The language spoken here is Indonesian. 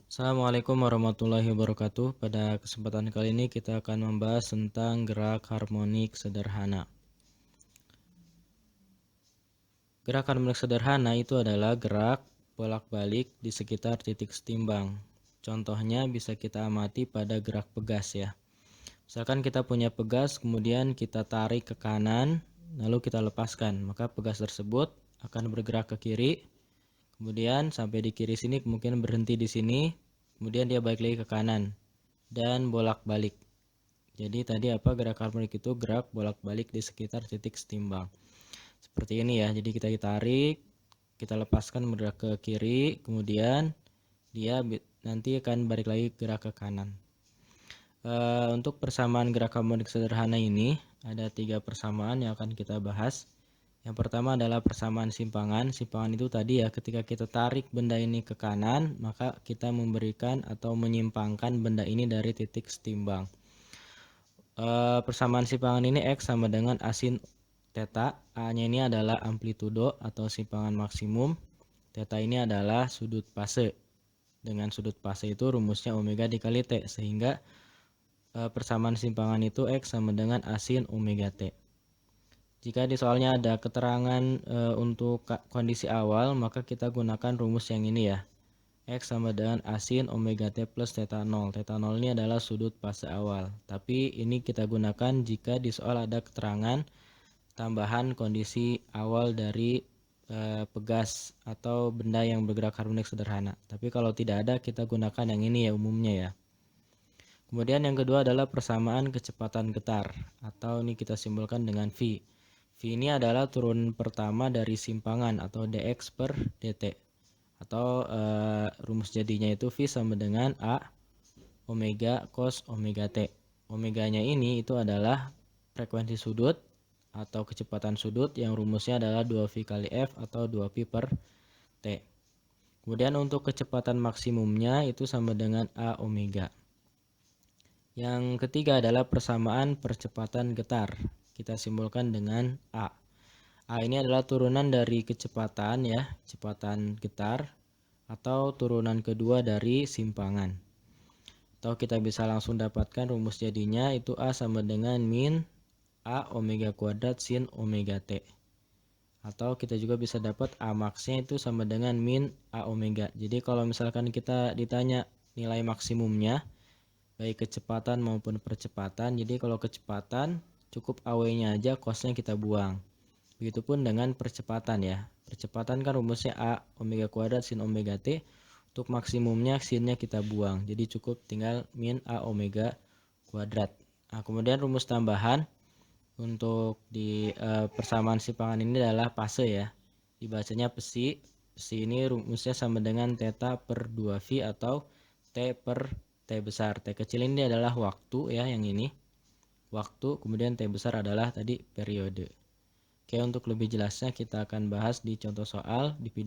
Assalamualaikum warahmatullahi wabarakatuh. Pada kesempatan kali ini kita akan membahas tentang gerak harmonik sederhana. Gerak harmonik sederhana itu adalah gerak bolak-balik di sekitar titik setimbang. Contohnya bisa kita amati pada gerak pegas ya. Misalkan kita punya pegas, kemudian kita tarik ke kanan, lalu kita lepaskan, maka pegas tersebut akan bergerak ke kiri. Kemudian sampai di kiri sini mungkin berhenti di sini, kemudian dia balik lagi ke kanan dan bolak-balik. Jadi tadi apa, gerak harmonik itu gerak bolak-balik di sekitar titik setimbang. Seperti ini ya. Jadi kita tarik, kita lepaskan bergerak ke kiri, kemudian dia nanti akan balik lagi gerak ke kanan. Untuk persamaan gerak harmonik sederhana ini ada 3 persamaan yang akan kita bahas. Yang pertama adalah persamaan simpangan. Simpangan itu tadi ya, ketika kita tarik benda ini ke kanan, maka kita memberikan atau menyimpangkan benda ini dari titik setimbang. Persamaan simpangan ini X sama dengan A sin theta. A-nya ini adalah amplitudo atau simpangan maksimum. Theta ini adalah sudut fase. Dengan sudut fase itu rumusnya omega dikali T, sehingga persamaan simpangan itu X sama dengan A sin omega T. Jika di soalnya ada keterangan untuk kondisi awal, maka kita gunakan rumus yang ini ya. X sama dengan A sin omega T plus theta 0. Theta 0 ini adalah sudut fase awal. Tapi ini kita gunakan jika di soal ada keterangan tambahan kondisi awal dari pegas atau benda yang bergerak harmonik sederhana. Tapi kalau tidak ada, kita gunakan yang ini ya umumnya ya. Kemudian yang kedua adalah persamaan kecepatan getar, atau ini kita simbolkan dengan V. V ini adalah turun pertama dari simpangan atau dx per dt. Atau rumus jadinya itu V sama dengan A omega cos omega T. Omeganya ini itu adalah frekuensi sudut atau kecepatan sudut yang rumusnya adalah 2V kali F atau 2V per T. Kemudian untuk kecepatan maksimumnya itu sama dengan A omega. Yang ketiga adalah persamaan percepatan getar. Kita simbolkan dengan A. A ini adalah turunan dari kecepatan ya, kecepatan getar, atau turunan kedua dari simpangan. Atau kita bisa langsung dapatkan rumus jadinya itu A sama dengan min A omega kuadrat sin omega T. Atau kita juga bisa dapat A max-nya itu sama dengan min A omega. Jadi kalau misalkan kita ditanya nilai maksimumnya, baik kecepatan maupun percepatan, jadi kalau kecepatan cukup AW-nya aja, cos-nya kita buang. Begitupun dengan percepatan ya. Percepatan kan rumusnya A omega kuadrat sin omega T. Untuk maksimumnya sinnya kita buang. Jadi cukup tinggal min A omega kuadrat. Nah, kemudian rumus tambahan untuk di persamaan simpangan ini adalah fase ya. Dibacanya psi. Psi ini rumusnya sama dengan theta per 2V atau T per T besar. T kecil ini adalah waktu ya, yang ini. Waktu, kemudian T besar adalah tadi periode. Oke, untuk lebih jelasnya kita akan bahas di contoh soal di video